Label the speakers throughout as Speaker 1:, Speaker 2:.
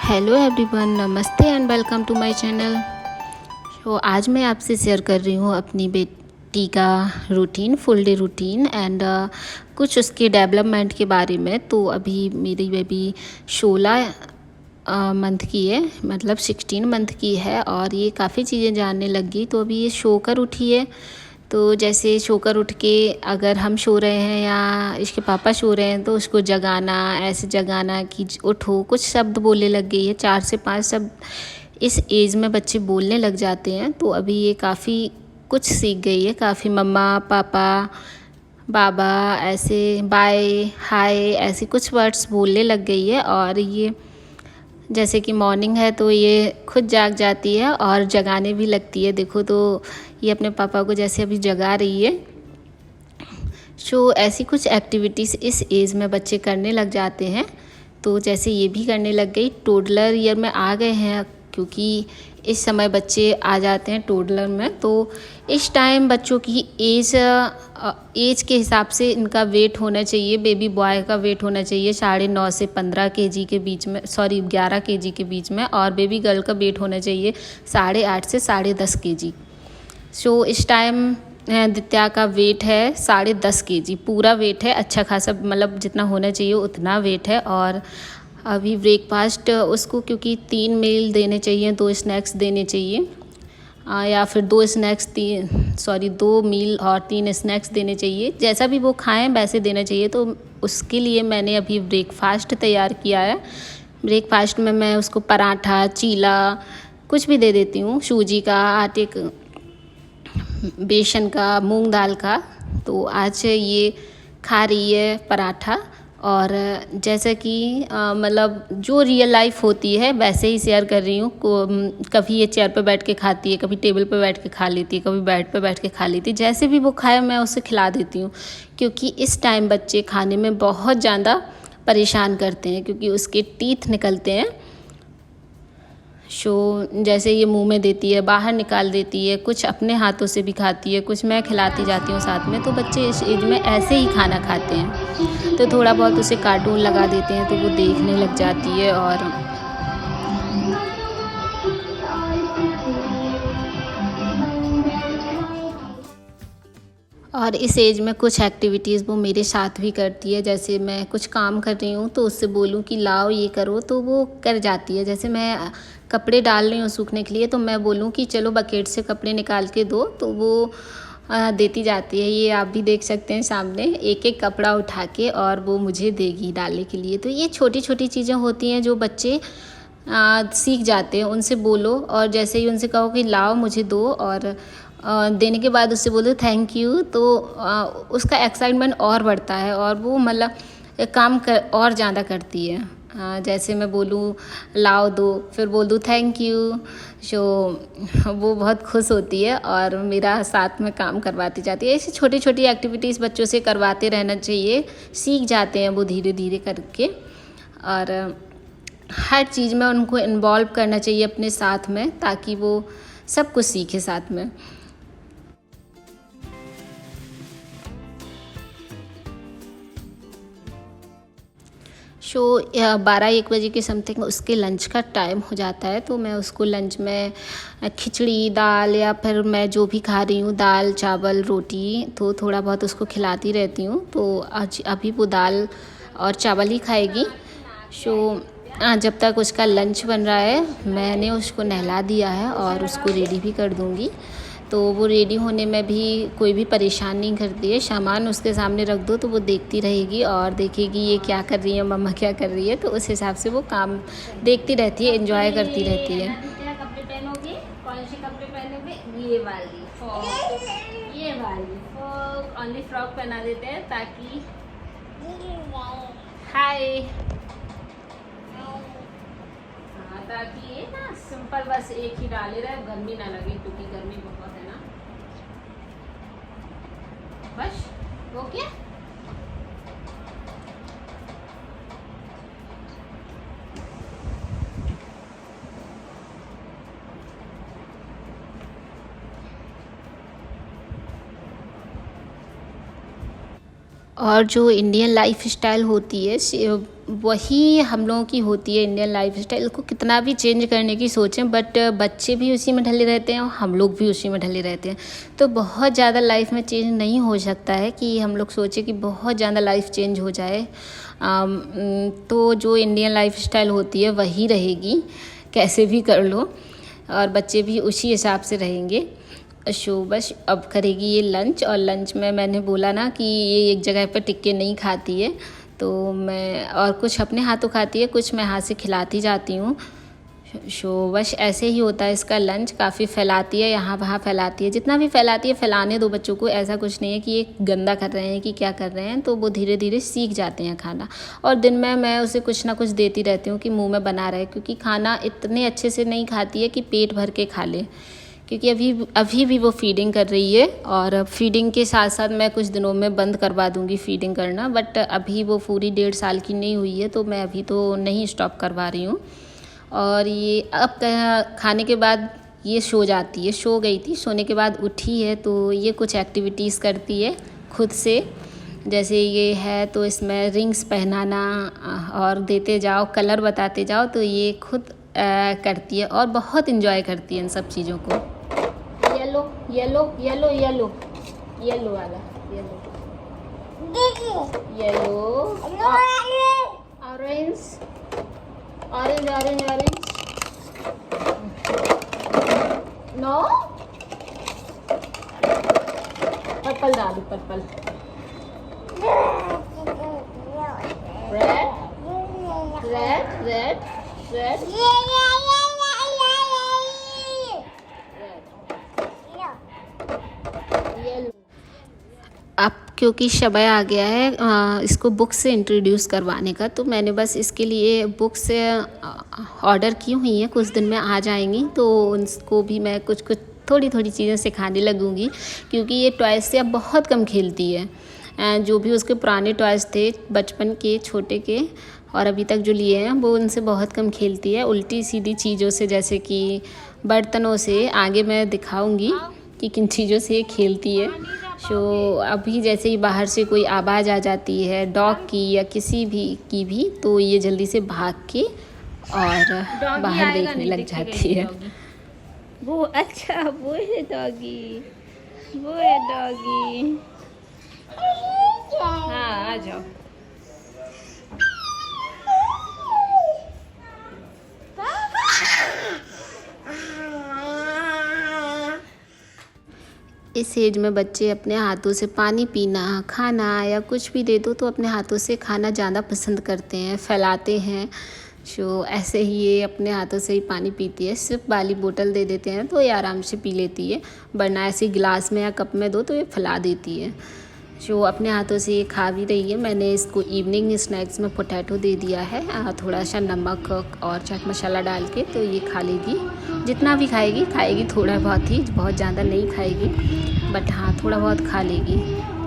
Speaker 1: Hello everyone, नमस्ते and welcome to my channel. तो आज मैं आपसे शेयर कर रही हूँ अपनी बेटी का routine, full day routine and कुछ उसके डेवलपमेंट के बारे में। तो अभी मेरी बेबी 16 मंथ की है, मतलब 16 मंथ की है और ये काफ़ी चीज़ें जानने लगी। तो अभी ये सोकर उठी है। तो जैसे सोकर उठ के अगर हम सो रहे हैं या इसके पापा सो रहे हैं तो उसको जगाना, ऐसे जगाना कि उठो। कुछ शब्द बोलने लग गई है, 4 से 5 शब्द इस एज में बच्चे बोलने लग जाते हैं। तो अभी ये काफ़ी कुछ सीख गई है, काफ़ी मम्मा पापा बाबा ऐसे बाय हाय ऐसे कुछ वर्ड्स बोलने लग गई है। और ये जैसे कि मॉर्निंग है तो ये खुद जाग जाती है और जगाने भी लगती है। देखो तो ये अपने पापा को जैसे अभी जगा रही है। सो ऐसी कुछ एक्टिविटीज़ इस एज में बच्चे करने लग जाते हैं। तो जैसे ये भी करने लग गई। टोडलर ईयर में आ गए हैं क्योंकि इस समय बच्चे आ जाते हैं टोडलर में। तो इस टाइम बच्चों की एज के हिसाब से इनका वेट होना चाहिए। बेबी बॉय का वेट होना चाहिए 9.5 से 15 केजी के बीच में, 11 केजी के बीच में। और बेबी गर्ल का वेट होना चाहिए 8.5 से 10.5 केजी। सो इस टाइम दित्या का वेट है 10.5 केजी, पूरा वेट है, अच्छा खासा, मतलब जितना होना चाहिए उतना वेट है। और अभी ब्रेकफास्ट उसको क्योंकि 3 मील देने चाहिए, 2 स्नैक्स देने चाहिए, या फिर 2 मील और 3 स्नैक्स देने चाहिए। जैसा भी वो खाएं वैसे देना चाहिए। तो उसके लिए मैंने अभी ब्रेकफास्ट तैयार किया है। ब्रेकफास्ट में मैं उसको पराठा, चीला कुछ भी दे देती हूँ, सूजी का, आटे का, बेसन का, मूंग दाल का। तो आज ये खा रही है पराठा। और जैसा कि मतलब जो रियल लाइफ होती है वैसे ही शेयर कर रही हूँ। कभी ये चेयर पे बैठ के खाती है, कभी टेबल पे बैठ के खा लेती है, कभी बेड पे बैठ के खा लेती है। जैसे भी वो खाए मैं उसे खिला देती हूँ, क्योंकि इस टाइम बच्चे खाने में बहुत ज़्यादा परेशान करते हैं क्योंकि उसके टीथ निकलते हैं। जैसे ये मुंह में देती है, बाहर निकाल देती है, कुछ अपने हाथों से भी खाती है, कुछ मैं खिलाती जाती हूँ साथ में। तो बच्चे इस एज में ऐसे ही खाना खाते हैं। तो थोड़ा बहुत उसे कार्टून लगा देते हैं तो वो देखने लग जाती है। और इस एज में कुछ एक्टिविटीज़ वो मेरे साथ भी करती है। जैसे मैं कुछ काम कर रही हूँ तो उससे बोलूँ कि लाओ ये करो तो वो कर जाती है। जैसे मैं कपड़े डाल रही हूँ सूखने के लिए तो मैं बोलूँ कि चलो बकेट से कपड़े निकाल के दो, तो वो देती जाती है। ये आप भी देख सकते हैं सामने, एक एक कपड़ा उठा के और वो मुझे देगी डालने के लिए। तो ये छोटी छोटी चीज़ें होती हैं जो बच्चे सीख जाते हैं। उनसे बोलो और जैसे ही उनसे कहो कि लाओ मुझे दो, और देने के बाद उससे बोलो थैंक यू, तो उसका एक्साइटमेंट और बढ़ता है और वो मतलब काम कर और ज़्यादा करती है। जैसे मैं बोलूँ लाओ दो, फिर बोल दूँ थैंक यू, जो वो बहुत खुश होती है और मेरा साथ में काम करवाती जाती है। ऐसी छोटी छोटी एक्टिविटीज़ बच्चों से करवाते रहना चाहिए, सीख जाते हैं वो धीरे धीरे करके। और हर चीज़ में उनको इन्वॉल्व करना चाहिए अपने साथ में, ताकि वो सब कुछ सीखे साथ में। 12-1 बजे के समथिंग उसके लंच का टाइम हो जाता है। तो मैं उसको लंच में खिचड़ी, दाल, या फिर मैं जो भी खा रही हूँ, दाल चावल रोटी, तो थोड़ा बहुत उसको खिलाती रहती हूँ। तो आज अभी वो दाल और चावल ही खाएगी। जब तक उसका लंच बन रहा है मैंने उसको नहला दिया है और उसको रेडी भी कर दूँगी। तो वो रेडी होने में भी कोई भी परेशान नहीं करती है। सामान उसके सामने रख दो तो वो देखती रहेगी और देखेगी ये क्या कर रही है, मम्मा क्या कर रही है। तो उस हिसाब से वो काम देखती रहती है, एंजॉय करती रहती है।
Speaker 2: कपड़े पहनोगे? कौन से कपड़े पहनोगे? ये वाली फ्रॉक, ये वाली फ्रॉक, ओनली फ्रॉक पहना देते हैं ताकि हाय, ताकि ये ना सिंपल बस एक ही डाले रहे, गर्मी ना लगे क्योंकि गर्मी बहुत है ना। बस ओके।
Speaker 1: और जो इंडियन लाइफ स्टाइल होती है वही हम लोगों की होती है इंडियन लाइफस्टाइल को कितना भी चेंज करने की सोचें, बट बच्चे भी उसी में ढले रहते हैं और हम लोग भी उसी में ढले रहते हैं। तो बहुत ज़्यादा लाइफ में चेंज नहीं हो सकता है कि हम लोग सोचें कि बहुत ज़्यादा लाइफ चेंज हो जाए। तो जो इंडियन लाइफस्टाइल होती है वही रहेगी, कैसे भी कर लो, और बच्चे भी उसी हिसाब से रहेंगे। बस अब करेगी ये लंच, और लंच में मैंने बोला ना कि ये एक जगह पर टिक के नहीं खाती है, तो मैं और कुछ अपने हाथों खाती है, कुछ मैं हाथ से खिलाती जाती हूँ। बस ऐसे ही होता है इसका लंच। काफ़ी फैलाती है, यहाँ वहाँ फैलाती है, जितना भी फैलाती है फैलाने दो बच्चों को। ऐसा कुछ नहीं है कि ये गंदा कर रहे हैं कि क्या कर रहे हैं, तो वो धीरे धीरे सीख जाते हैं खाना। और दिन में मैं उसे कुछ ना कुछ देती रहती हूँ कि मुंह में बना रहे, क्योंकि खाना इतने अच्छे से नहीं खाती है कि पेट भर के खा ले, क्योंकि अभी भी वो फीडिंग कर रही है। और फीडिंग के साथ साथ मैं कुछ दिनों में बंद करवा दूँगी फीडिंग करना, बट अभी वो पूरी 1.5 साल की नहीं हुई है, तो मैं अभी तो नहीं स्टॉप करवा रही हूँ। और ये अब खाने के बाद ये सो जाती है, सो गई थी, सोने के बाद उठी है, तो ये कुछ एक्टिविटीज़ करती है खुद से। जैसे ये है तो इसमें रिंग्स पहनाना और देते जाओ, कलर बताते जाओ, तो ये खुद करती है और बहुत इन्जॉय करती है इन सब चीज़ों को। Yellow yellow yellow yellow yellow वाला, yellow yellow, orange orange orange orange, no purple डालू, purple, red red red red, अब क्योंकि शबय आ गया है इसको बुक से इंट्रोड्यूस करवाने का, तो मैंने बस इसके लिए बुक से ऑर्डर की हुई है, कुछ दिन में आ जाएंगी। तो उनको भी मैं कुछ कुछ थोड़ी थोड़ी चीज़ें सिखाने लगूंगी, क्योंकि ये टॉयज़ से अब बहुत कम खेलती है। जो भी उसके पुराने टॉयज़ थे बचपन के छोटे के और अभी तक जो लिए हैं, वो उनसे बहुत कम खेलती है। उल्टी सीधी चीज़ों से, जैसे कि बर्तनों से, आगे मैं दिखाऊंगी कि किन चीज़ों से ये खेलती है। अभी जैसे ही बाहर से कोई आवाज़ आ जाती है डॉग की या किसी भी की भी, तो ये जल्दी से भाग के और बाहर देखने लग जाती है।
Speaker 2: वो अच्छा, वो है डॉगी, वो है डॉगी। हाँ आ जाओ।
Speaker 1: इस एज में बच्चे अपने हाथों से पानी पीना, खाना या कुछ भी दे दो तो अपने हाथों से खाना ज़्यादा पसंद करते हैं, फैलाते हैं। ऐसे ही ये अपने हाथों से ही पानी पीती है। सिर्फ वाली बोतल दे देते हैं तो ये आराम से पी लेती है, वरना ऐसे गिलास में या कप में दो तो ये फैला देती है। अपने हाथों से ये खा भी रही है। मैंने इसको इवनिंग स्नैक्स में पोटैटो दे दिया है, थोड़ा सा नमक और चाट मसाला डाल के, तो ये खा लेगी। जितना भी खाएगी थोड़ा बहुत ही, बहुत ज़्यादा नहीं खाएगी, बट हाँ थोड़ा बहुत खा लेगी,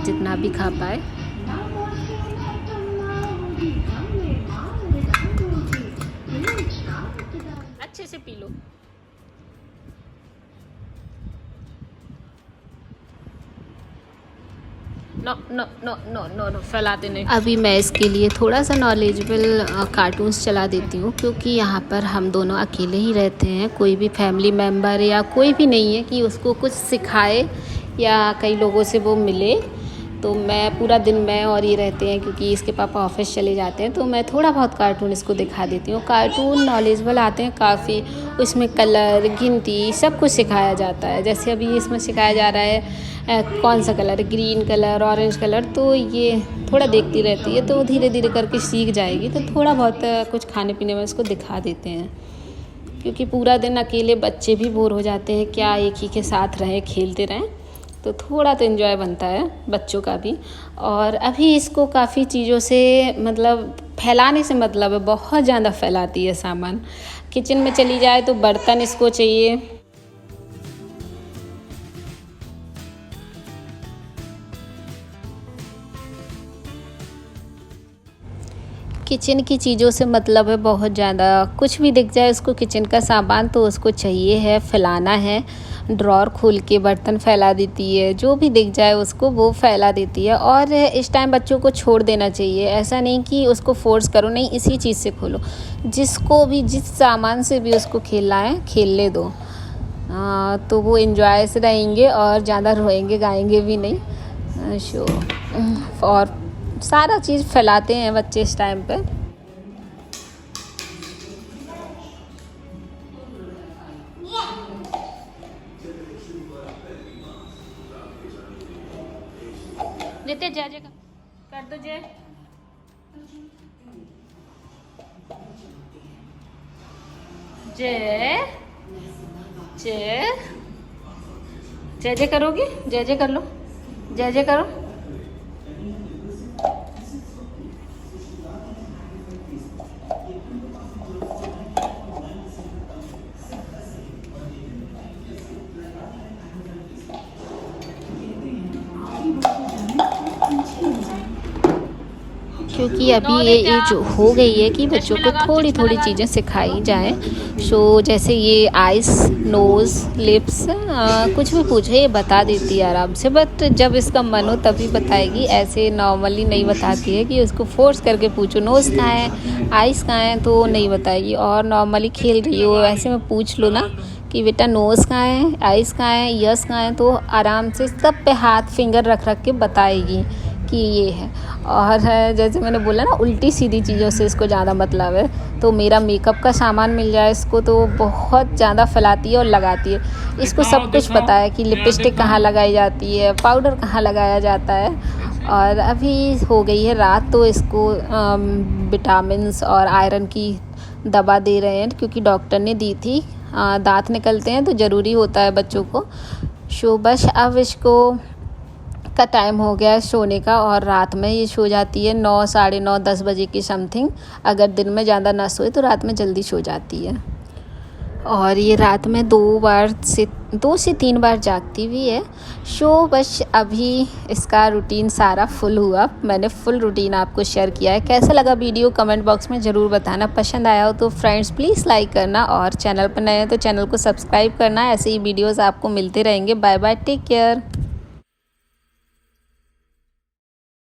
Speaker 1: जितना भी खा पाए।
Speaker 2: अच्छे से पी लो। No no no no no no, फैलाते नहीं।
Speaker 1: अभी मैं इसके लिए थोड़ा सा नॉलेजेबल कार्टून्स चला देती हूँ, क्योंकि यहाँ पर हम दोनों अकेले ही रहते हैं, कोई भी फैमिली मेम्बर या कोई भी नहीं है कि उसको कुछ सिखाए या कई लोगों से वो मिले। तो मैं पूरा दिन मैं और ये रहते हैं, क्योंकि इसके पापा ऑफिस चले जाते हैं, तो मैं थोड़ा बहुत कार्टून इसको दिखा देती हूँ। कार्टून नॉलेजेबल आते हैं काफ़ी, उसमें कलर, गिनती, सब कुछ सिखाया जाता है। जैसे अभी इसमें सिखाया जा रहा है कौन सा colour, green colour, orange colour, तो ये थोड़ा देखती रहती है, तो धीरे धीरे करके सीख जाएगी। तो थोड़ा बहुत कुछ खाने पीने में इसको दिखा देते हैं, क्योंकि पूरा दिन अकेले बच्चे भी बोर हो जाते हैं, क्या एक ही के साथ रहें, खेलते रहें, तो थोड़ा तो एंजॉय बनता है बच्चों का भी। और अभी इसको काफ़ी चीज़ों से मतलब फैलाने से मतलब है, बहुत ज़्यादा फैलाती है सामान। किचन में चली जाए तो बर्तन इसको चाहिए, किचन की चीज़ों से मतलब है बहुत ज़्यादा। कुछ भी दिख जाए उसको किचन का सामान तो उसको चाहिए है, फैलाना है। ड्रॉर खोल के बर्तन फैला देती है, जो भी दिख जाए उसको वो फैला देती है। और इस टाइम बच्चों को छोड़ देना चाहिए, ऐसा नहीं कि उसको फोर्स करो, नहीं इसी चीज़ से खोलो। जिसको भी जिस सामान से भी उसको खेलना है खेलने दो। तो वो एंजॉय से रहेंगे और ज़्यादा रोएंगे गाएंगे भी नहीं। और सारा चीज़ फैलाते हैं बच्चे इस टाइम पे।
Speaker 2: देते जय जय कर दो जय। जय जय जय जय करोगे, जय जय कर लो, जय जय करो।
Speaker 1: क्योंकि अभी ये एज हो गई है कि बच्चों को थोड़ी थोड़ी चीज़ें सिखाई जाएं। जैसे ये आइस, नोज़, लिप्स, कुछ भी पूछे ये बता देती है आराम से। बट जब इसका मन हो तभी बताएगी, ऐसे नॉर्मली नहीं बताती है कि उसको फोर्स करके पूछो नोज़ कहाँ है, आइस कहाँ है, तो नहीं बताएगी। और नॉर्मली खेल रही हो ऐसे में पूछ लो ना कि बेटा नोज़ कहाँ है, आइस कहाँ है, ईयर्स कहाँ है, तो आराम से सब पे हाथ फिंगर रख रख के बताएगी कि ये है। और जैसे मैंने बोला ना उल्टी सीधी चीज़ों से इसको ज़्यादा मतलब है। तो मेरा मेकअप का सामान मिल जाए इसको तो बहुत ज़्यादा फैलाती है और लगाती है। इसको सब कुछ पता है कि लिपस्टिक कहाँ लगाई जाती है, पाउडर कहाँ लगाया जाता है। और अभी हो गई है रात तो इसको विटामिन्स और आयरन की दवा दे रहे हैं क्योंकि डॉक्टर ने दी थी। दांत निकलते हैं तो ज़रूरी होता है बच्चों को। बस अब इसको का टाइम हो गया है सोने का और रात में ये सो जाती है 9, साढ़े 9, 10 बजे की समथिंग। अगर दिन में ज़्यादा ना सोए तो रात में जल्दी सो जाती है। और ये रात में 2 से 3 बार जागती भी है। बस अभी इसका रूटीन सारा फुल हुआ। मैंने फुल रूटीन आपको शेयर किया है। कैसा लगा वीडियो कमेंट बॉक्स में ज़रूर बताना। पसंद आया हो तो फ्रेंड्स प्लीज़ लाइक करना और चैनल पर नए हैं तो चैनल को सब्सक्राइब करना। ऐसे ही वीडियोज़ आपको मिलते रहेंगे। Bye bye, take care.